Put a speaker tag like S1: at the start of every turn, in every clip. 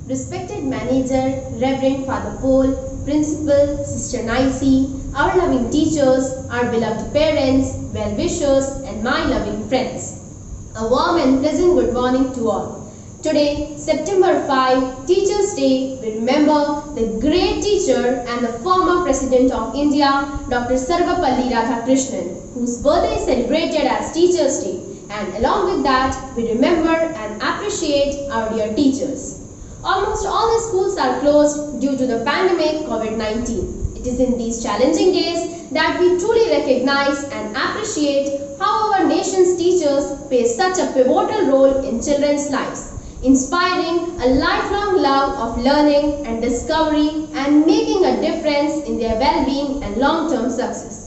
S1: respected manager, Reverend Father Paul, principal, Sister Nicey, our loving teachers, our beloved parents, well-wishers, and my loving friends. A warm and pleasant good morning to all. Today, September 5, Teachers' Day, we remember the great teacher and the former President of India, Dr. Sarvapalli Radhakrishnan, whose birthday is celebrated as Teachers' Day. And along with that, we remember and appreciate our dear teachers. Almost all the schools are closed due to the pandemic COVID-19. It is in these challenging days that we truly recognize and appreciate how our nation's teachers play such a pivotal role in children's lives, inspiring a lifelong love of learning and discovery and making a difference in their well-being and long-term success.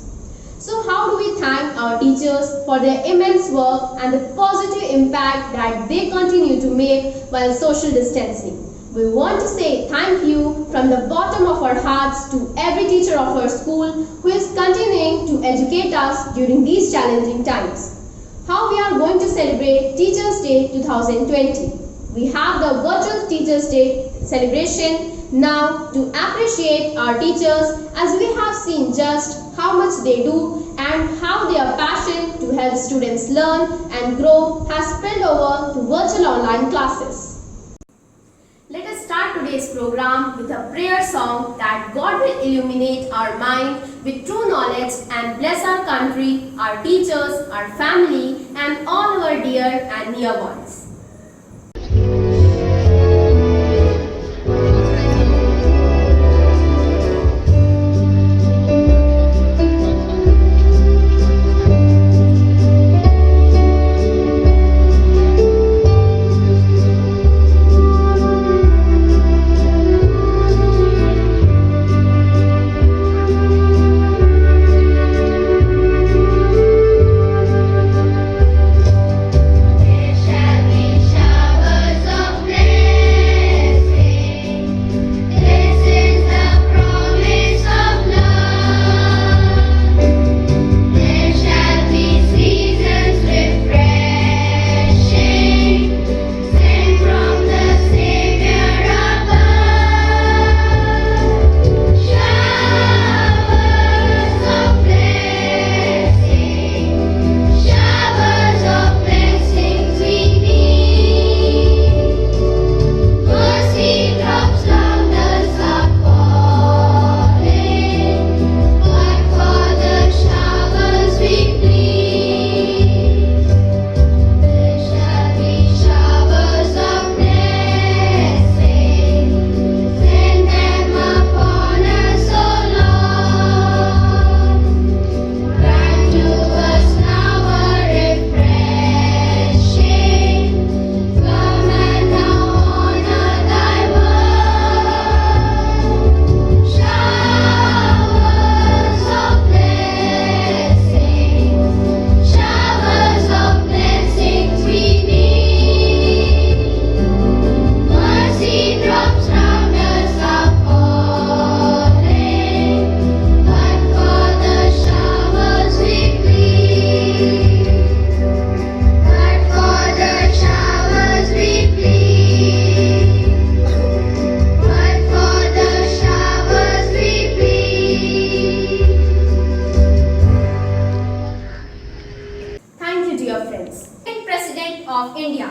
S1: So how do we thank our teachers for their immense work and the positive impact that they continue to make while social distancing? We want to say thank you from the bottom of our hearts to every teacher of our school who is continuing to educate us during these challenging times. How we are going to celebrate Teachers' Day 2020? We have the virtual Teachers' Day celebration now to appreciate our teachers, as we have seen just how much they do and how their passion to help students learn and grow has spread over to virtual online classes. Let us start today's program with a prayer song that God will illuminate our mind with true knowledge and bless our country, our teachers, our family, and all our dear and near ones. Of India.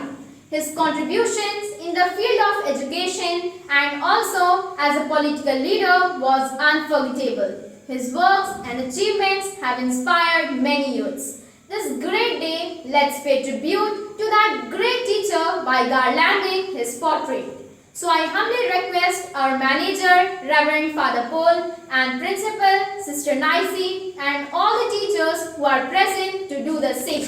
S1: His contributions in the field of education and also as a political leader was unforgettable. His works and achievements have inspired many youths. This great day, let's pay tribute to that great teacher by garlanding his portrait. So I humbly request our manager, Reverend Father Paul, and principal, Sister Nicey, and all the teachers who are present to do the same.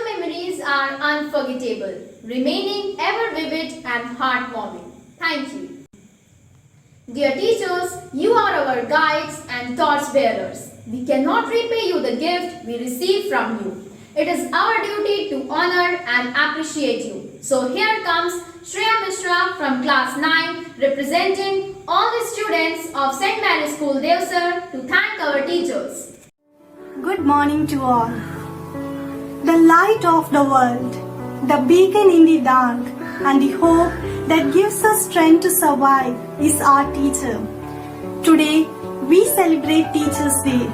S2: memories are unforgettable, remaining ever vivid and heartwarming. Thank you. Dear teachers, you are our guides and torchbearers. We cannot repay you the gift we receive from you. It is our duty to honor and appreciate you. So here comes Shreya Mishra from class 9 representing all the students of St. Mary's School, Devsar to thank our teachers.
S3: Good morning to all. The light of the world, the beacon in the dark, and the hope that gives us strength to survive is our teacher. Today, we celebrate Teachers' Day,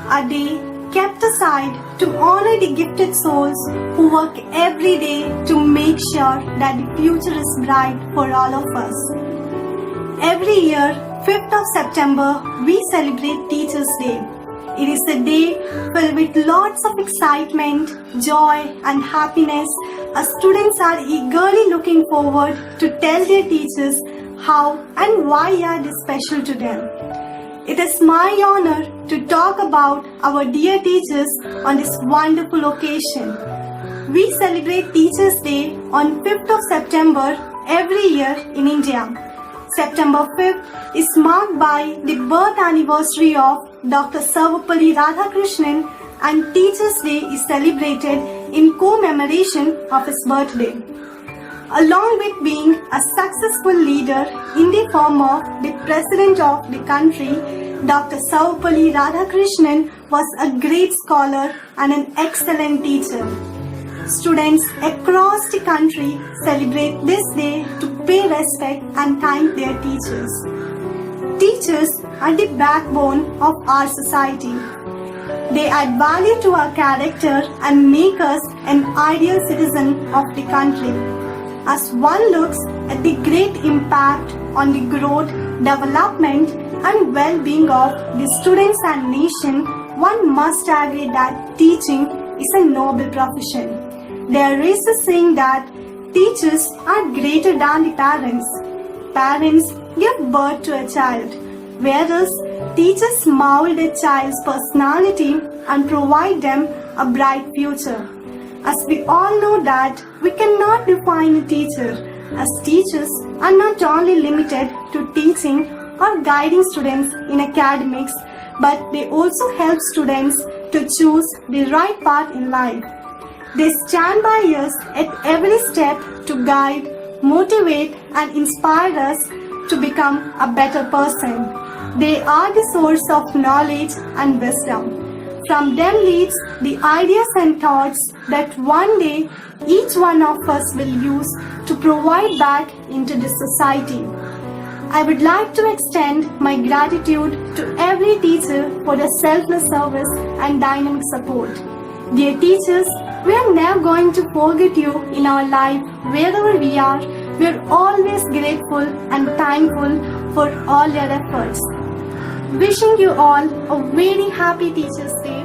S3: a day kept aside to honor the gifted souls who work every day to make sure that the future is bright for all of us. Every year, 5th of September, we celebrate Teachers' Day. It is a day filled with lots of excitement, joy and happiness as students are eagerly looking forward to tell their teachers how and why are they special to them. It is my honor to talk about our dear teachers on this wonderful occasion. We celebrate Teachers' Day on 5th of September every year in India. September 5th is marked by the birth anniversary of Dr. Sarvepalli Radhakrishnan, and Teachers' Day is celebrated in commemoration of his birthday. Along with being a successful leader in the form of the President of the country, Dr. Sarvepalli Radhakrishnan was a great scholar and an excellent teacher. Students across the country celebrate this day to pay respect and thank their teachers. Teachers are the backbone of our society. They add value to our character and make us an ideal citizen of the country. As one looks at the great impact on the growth, development and well-being of the students and nation, one must agree that teaching is a noble profession. There is a saying that teachers are greater than the parents. Parents give birth to a child, whereas teachers mold a child's personality and provide them a bright future. As we all know that we cannot define a teacher, as teachers are not only limited to teaching or guiding students in academics, but they also help students to choose the right path in life. They stand by us at every step to guide, motivate and inspire us to become a better person. They are the source of knowledge and wisdom. From them leads the ideas and thoughts that one day each one of us will use to provide back into the society. I would like to extend my gratitude to every teacher for their selfless service and dynamic support. Dear teachers, we are never going to forget you in our life wherever we are. We are always grateful and thankful for all your efforts. Wishing you all a very happy Teachers' Day.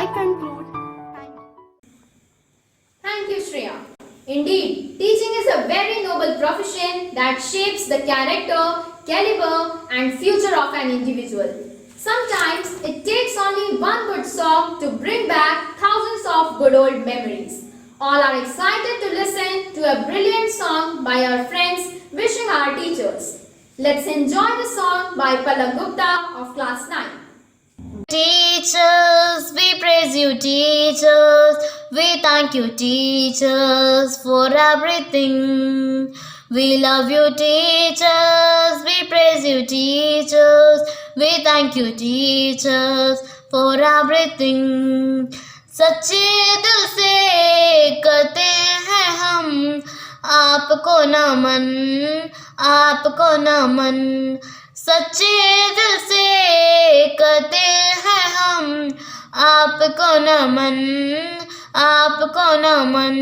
S3: I conclude.
S2: Thank you, Shreya. Indeed, teaching is a very noble profession that shapes the character, caliber and future of an individual. Sometimes it takes only one good song to bring back thousands of good old memories. All are excited to listen to a brilliant song by our friends wishing our teachers. Let's enjoy the song by Palak Gupta of class 9.
S4: Teachers, we praise you, teachers. We thank you, teachers, for everything. We love you, teachers. We praise you, teachers. We thank you, teachers, for everything. सच्चे दिल से करते हैं हम आपको नमन, आपको नमन. सच्चे दिल से करते हैं हम आपको नमन, आपको नमन.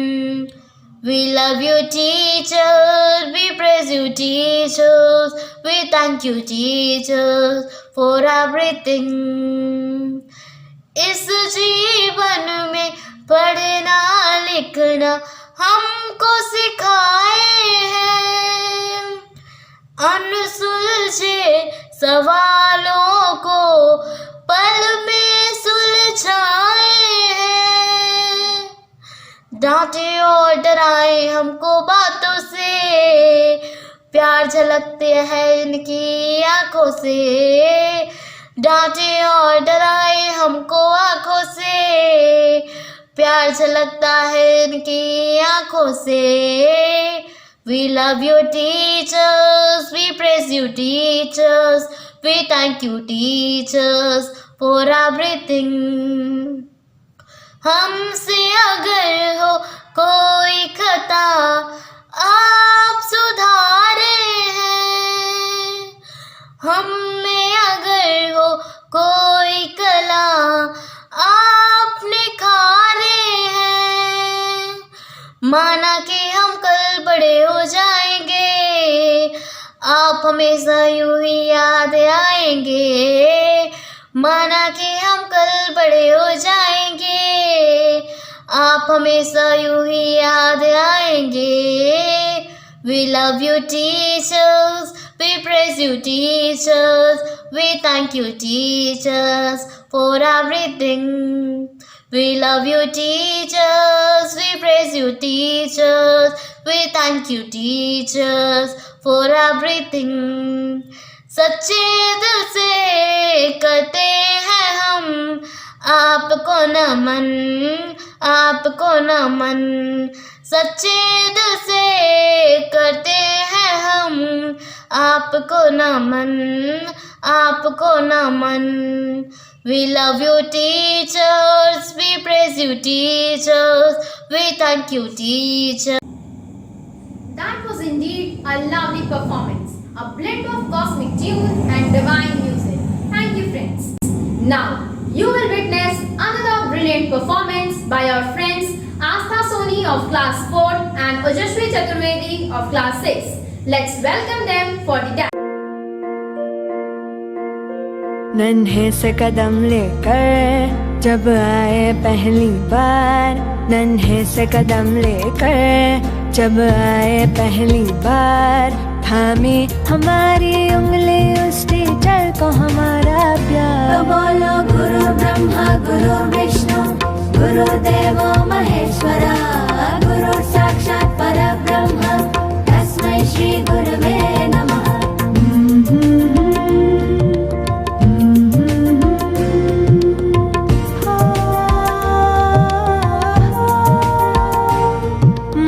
S4: We love you, teachers. We praise you, teachers. We thank you, teachers, for everything. इस जीवन में पढ़ना लिखना हमको सिखाए हैं. अनसुलझे सवालों को पल में सुलझाए हैं. डांटे और डराए हमको बातों से, प्यार झलकते हैं इनकी आंखों से। डांटे और डराए हमको आंखों से, प्यार झलकता है इनकी आंखों से। We love you teachers, we praise you teachers, we thank you teachers for everything. हमसे अगर हो कोई खता आप सुधारे हैं, हम में अगर हो कोई कला आप निखारे हैं। माना कि हम कल बड़े हो जाएंगे, आप हमेशा यूं ही याद आएंगे। माना कि हम कल बड़े हो जाएंगे, आप हमेशा यूं ही याद आएंगे। We love you teachers, we praise you teachers, we thank you teachers for everything. We love you teachers, we praise you teachers, we thank you teachers for everything. सच्चे दिल से करते हैं हम आपको नमन, आपको नमन। सच्चे दिल से करते हैं हम आपको नमन, आपको नमन। We love you teachers, we praise you teachers, we thank you teachers.
S2: That was indeed a lovely performance, a blend of cosmic tune and divine music. Thank you, friends. Now, you will witness another brilliant performance by our friends Astha Soni of class 4 and Ojashwi Chaturvedi of class 6. Let's welcome them for the dance.
S5: नन्हे से कदम लेकर जब आए पहली बार, नन्हे से कदम लेकर जब आए पहली बार, थामी हमारी उंगली उस टीचर को हमारा प्यार। तो बोलो गुरु ब्रह्मा गुरु विष्णु गुरुदेवो महेश्वरा, गुरु साक्षात् परब्रह्म तस्मै श्री गुरवे नमः।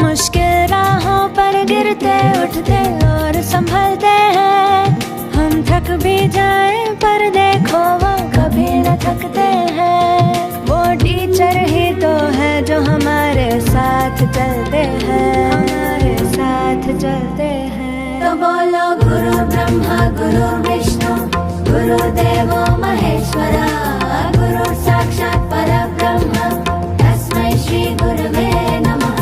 S5: मुश्किल राहों पर गिरते उठते और संभलते हैं, हम थक भी जाए पर देखो वो कभी न थकते हैं। वो टीचर ही तो है जो हमारे साथ चलते हैं, हमारे साथ चलते हैं। तो बोलो गुरु ब्रह्मा गुरु विष्णु गुरुदेवो महेश्वरा, गुरु साक्षात् परब्रह्म तस्मै श्री गुरवे नमः।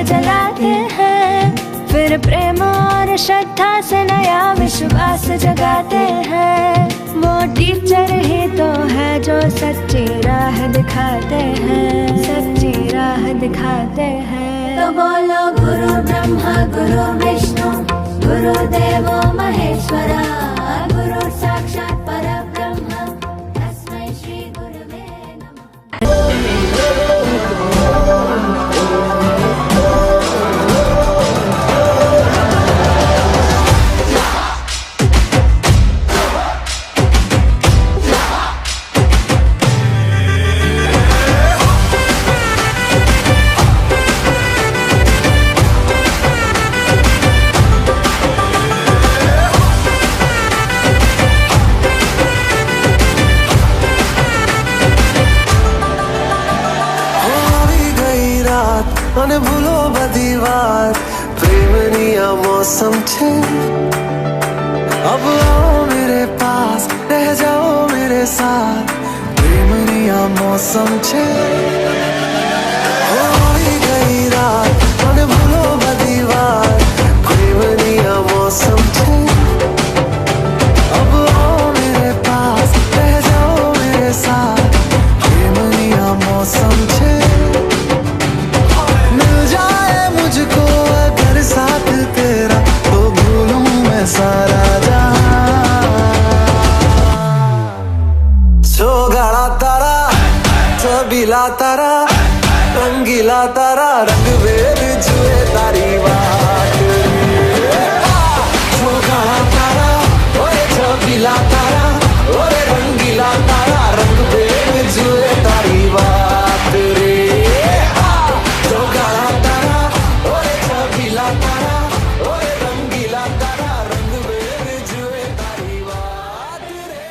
S5: जलाते हैं, फिर प्रेम और श्रद्धा से नया विश्वास जगाते हैं। वो टीचर ही तो है जो सच्ची राह दिखाते हैं, सच्ची राह दिखाते हैं। तो बोलो गुरु ब्रह्मा गुरु विष्णु गुरुदेवो महेश्वरा, गुरु साक्षात् परब्रह्म तस्मै श्री गुरवे नमः।
S6: અને ભૂલો બધી વાત પ્રેમની આ મૌસમ છે। अब आओ मेरे पास रह जाओ मेरे साथ, प्रेमनी आ मौसम छे। होई गई रात અને ભૂલો બધી વાત પ્રેમની આ मौसम छे। अब आओ मेरे पास रह जाओ मेरे साथ, प्रेमनी आ मौसम छे। मिल जाए मुझको छबीला तारा रंगीला तारा रंग बेर जुए तारी बात जो गाना तारा ओए छबीला तारा ओए रंगीला तारा रंग बेर जुए तारी बात रे जो गाना तारा ओए छबीला तारा ओए रंगीला तारा रंग बेर जुए तारी बात रे।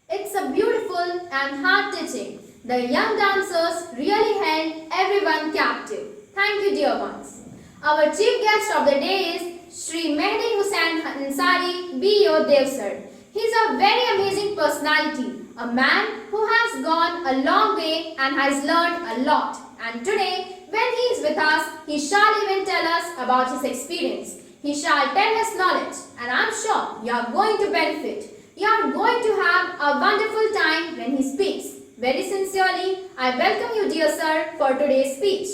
S2: It's a beautiful and heart-touching. The young dancers really held everyone captive. Thank you, dear ones. Our chief guest of the day is Shri Mehdi Hussain Ansari B.O. Dev sir. He is a very amazing personality, a man who has gone a long way and has learned a lot. And today, when he is with us, he shall even tell us about his experience. He shall tell his knowledge, and I am sure you are going to benefit. You are going to have a wonderful time when he speaks. Very sincerely, I welcome you, dear sir, for today's speech.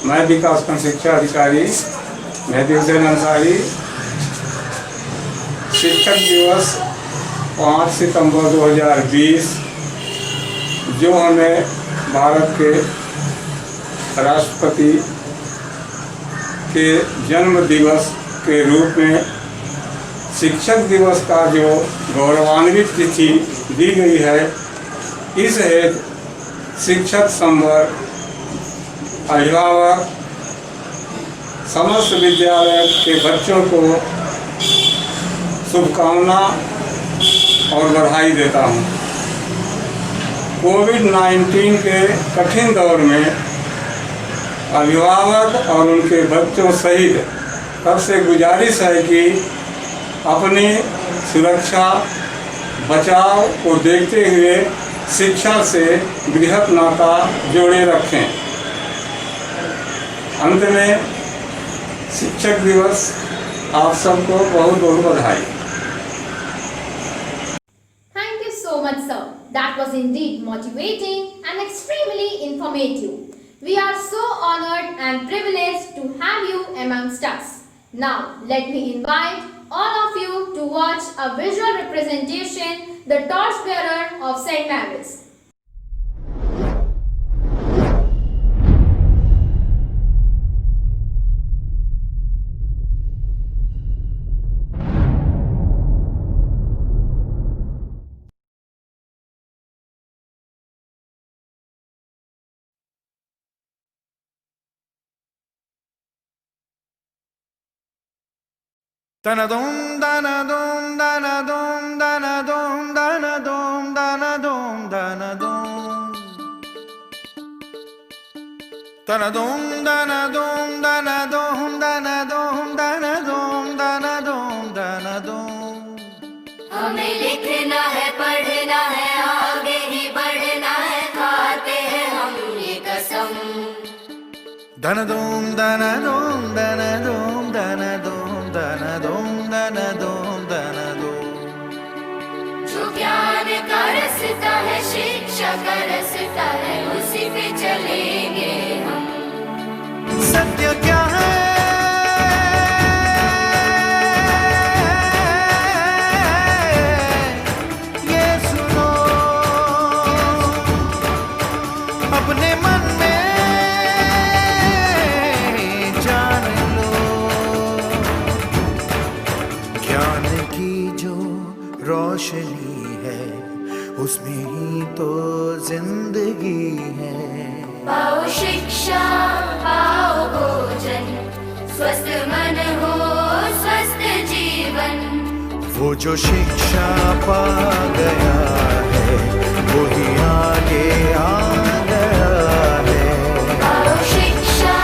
S7: मैं विकासखंड शिक्षा अधिकारी मेहदी हुसैन अंसारी शिक्षक दिवस 5 सितंबर 2020 जो हमें भारत के राष्ट्रपति के जन्म दिवस के रूप में शिक्षक दिवस का जो गौरवान्वित तिथि दी गई है, इस हेतु शिक्षक संवर्ग अभिभावक समस्त विद्यालय के बच्चों को शुभकामना और बधाई देता हूँ। कोविड-19 के कठिन दौर में अभिभावक और उनके बच्चों सहित सबसे गुजारिश है कि अपनी सुरक्षा बचाव को देखते हुए शिक्षा से बृहत नाता जोड़े रखें। अंत में शिक्षक दिवस आप सबको बहुत बहुत बधाई।
S2: Thank you so much, sir. That was indeed motivating and extremely informative. We are so honored and privileged to have you amongst us. Now, let me invite all of you to watch a visual representation, the torchbearer of St. Mary's.
S8: Danadom, danadom, danadom, danadom, danadom, danadom, danadom. Danadom, danadom, danadom, danadom, danadom, danadom, danadom.
S4: हमें लिखना है पढ़ना है आगे ही बढ़ना है खाते हैं हम ये कसम
S8: Danadom, danadom, danadom, danadom, danadom, danadom, danadom.
S4: जो ज्ञान का रास्ता है शिक्षा का रास्ता है उसी पे चलेंगे हम
S8: सत्य क्या है ये सुनो अपने मन में जान लो ज्ञान की जो रोशनी है उसमें ही तो जिंदगी है
S4: पाओ शिक्षा पाओ भोजन स्वस्थ मन हो स्वस्थ जीवन
S8: वो जो शिक्षा पा गया है वही आगे आ गया है
S4: पाओ शिक्षा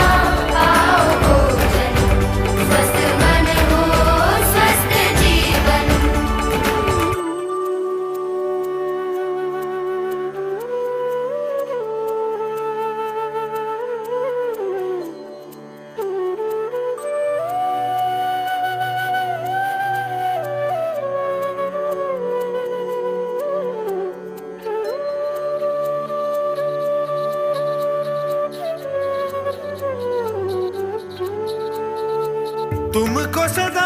S4: पाओ भोजन स्वस्थ मन हो स्वस्थ जीवन
S8: तुमको सदा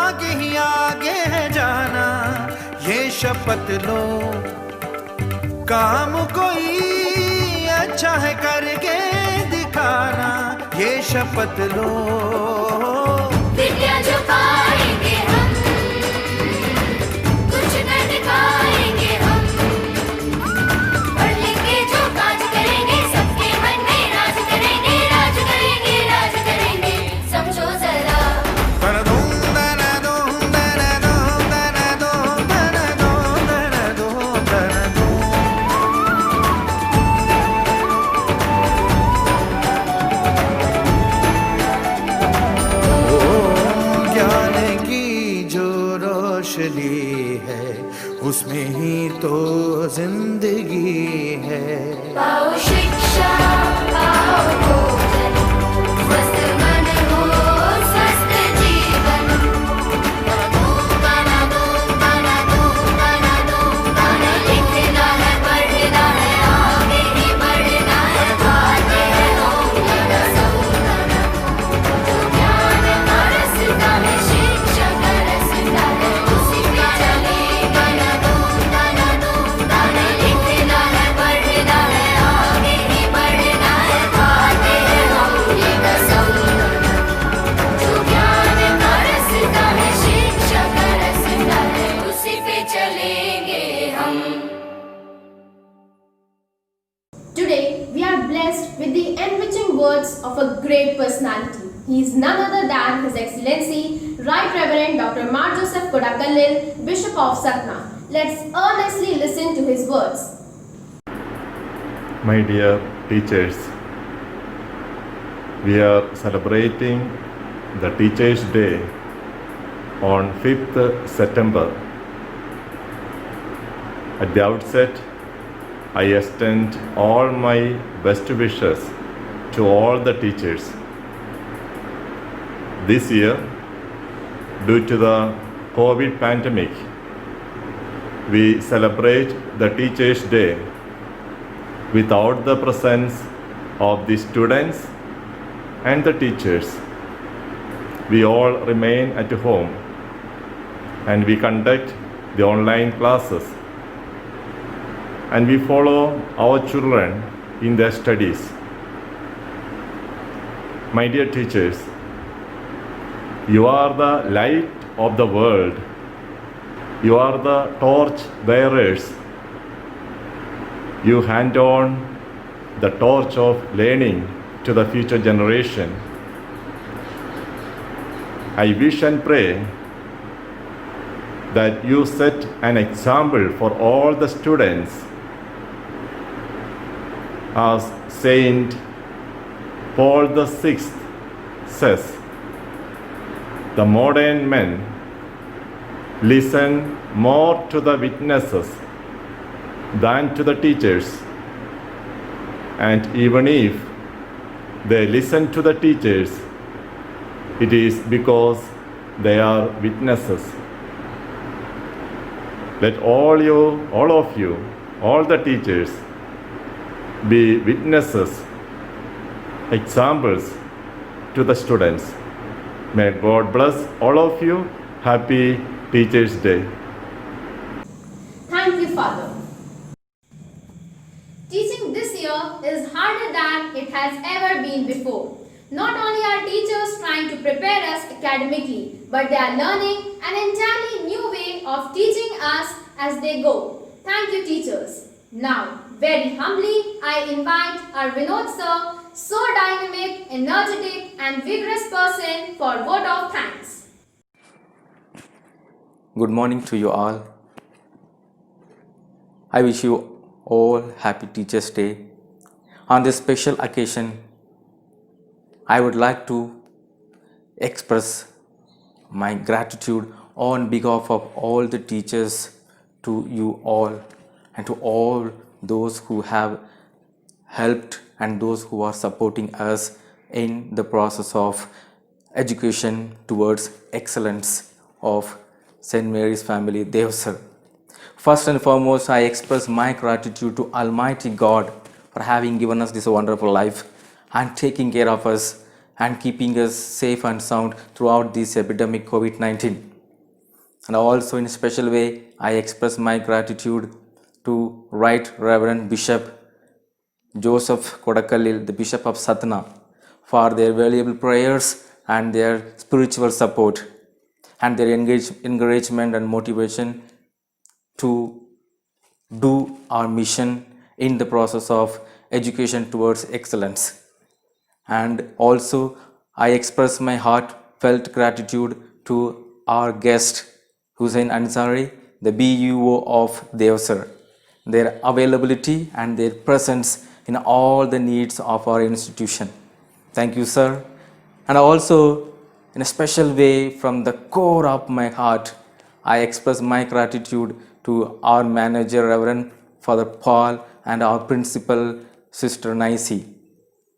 S8: आगे ही आगे है जाना ये शपथ लो, काम कोई अच्छा है करके दिखाना, ये शपथ लो।
S4: विद्या जो पाएंगे हम, कुछ न दिखाएंगे हम, पढ़ लिख के जो काज करेंगे, सबके मन में राज करेंगे, राज करेंगे, राज करेंगे, समझो जरा।
S8: है उसमें ही तो जिंदगी है।
S4: पाओ शिक्षा, पाओ भोजन, स्वस्थ मन हो स्वस्थ जीवन। गाना दो, गाना दो, गाना दो, गाना लिखना है, पढ़ना है, आगे ही बढ़ना है, आते हैं होंगे न सौंदर्य। जो ज्ञान का रास्ता है, शिक्षा का रास्ता है, उसी पे चले। गाना दो, गाना दो, गाना लिखना है, पढ़ना है, आगे ही बढ़ना है, आते हैं होंगे न सौंदर्य। जो ज्ञान का रास्ता है, शिक्षा का रास्ता है, उसी पे चलेंगे हम।
S1: Today, we are blessed with the enriching words of a great personality. He is none other than His Excellency, Right Reverend Dr. Mar Joseph Kodakallil, Bishop of Satna. Let's earnestly listen to his words.
S9: My dear teachers, we are celebrating the Teachers' Day on 5th September. At the outset, I extend all my best wishes to all the teachers. This year, due to the COVID pandemic, we celebrate the Teachers' Day without the presence of the students and the teachers. We all remain at home and we conduct the online classes and we follow our children in their studies. My dear teachers, you are the light of the world. You are the torch bearers. You hand on the torch of learning to the future generation. I wish and pray that you set an example for all the students. As Saint Paul VI says, the modern men listen more to the witnesses than to the teachers. And even if they listen to the teachers, it is because they are witnesses. Let all of you, all the teachers, be witnesses, examples to the students. May God bless all of you. Happy Teachers' Day.
S1: Thank you, Father.
S2: Teaching this year is harder than it has ever been before. Not only are teachers trying to prepare us academically, but they are learning an entirely new way of teaching us as they go. Thank you, teachers. Now, very humbly, I invite our Vinod sir, so dynamic, energetic and vigorous person, for vote of thanks.
S10: Good morning to you all. I wish you all happy Teachers' Day. On this special occasion, I would like to express my gratitude on behalf of all the teachers to you all and to all those who have helped and those who are supporting us in the process of education towards excellence of St. Mary's Family, Devsar. First and foremost, I express my gratitude to Almighty God for having given us this wonderful life and taking care of us and keeping us safe and sound throughout this epidemic COVID-19. And also in a special way, I express my gratitude to Right Reverend Bishop Joseph Kodakallil, the Bishop of Satna, for their valuable prayers and their spiritual support and their encouragement and motivation to do our mission in the process of education towards excellence. And also I express my heartfelt gratitude to our guest Hussein Ansari, the BUO of Devsar, their availability and their presence in all the needs of our institution. Thank you, sir. And also in a special way, from the core of my heart, I express my gratitude to our manager, Reverend Father Paul, and our principal, Sister Naisi.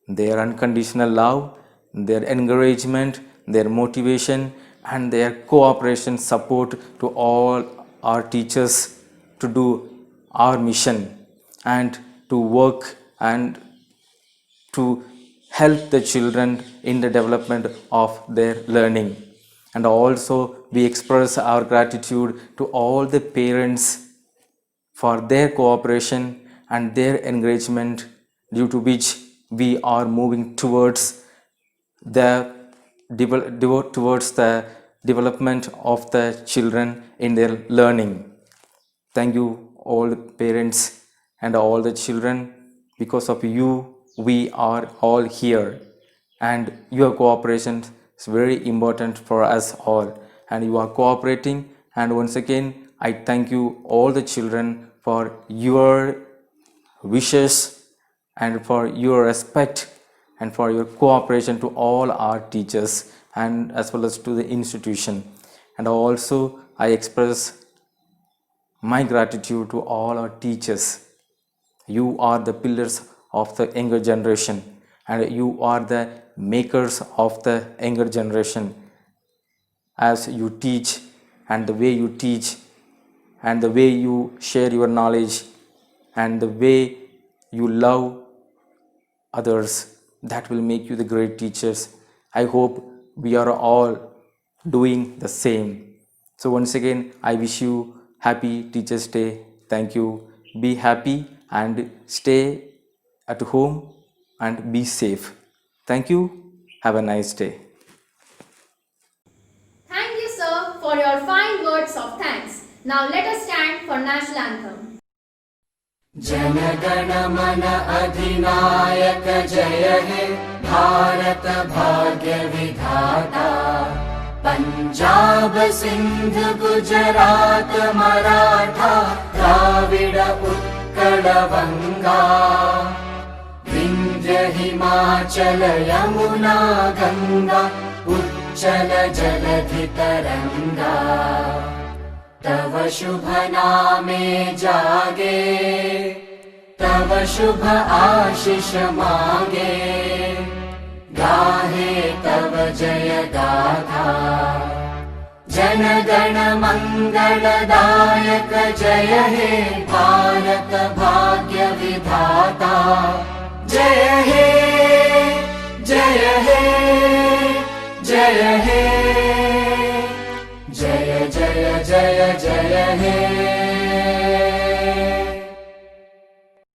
S10: Their unconditional love, their encouragement, their motivation, and their cooperation support to all our teachers to do our mission and to work and to help the children in the development of their learning. And also we express our gratitude to all the parents for their cooperation and their encouragement, due to which we are moving towards the development of the children in their learning. Thank you all the parents and all the children. Because of you, we are all here, and your cooperation is very important for us all, and you are cooperating. And once again, I thank you all the children for your wishes and for your respect and for your cooperation to all our teachers and as well as to the institution. And also I express my gratitude to all our teachers. You are the pillars of the younger generation, and you are the makers of the younger generation. As you teach, and the way you teach, and the way you share your knowledge, and the way you love others, that will make you the great teachers. I hope we are all doing the same. So once again, I wish you happy Teachers' Day. Thank you. Be happy and stay at home and be safe. Thank you. Have a nice day.
S2: Thank you, sir, for your fine words of thanks. Now let us stand for national anthem.
S4: जनगण मन अधिनायक जय हे भारत भाग्य विधाता पंजाब सिंध गुजरात मराठा द्राविड उत्कल बंगा विंध्य हिमाचल यमुना गंगा उच्चल जलधि तरंगा तव शुभ नामे जागे तव शुभ आशीष मांगे गाहे तव जय गाथा जन गण मंगलदायक जय हे भारत भाग्य विधाता जय हे जय हे जय हे जय जय जय जय हे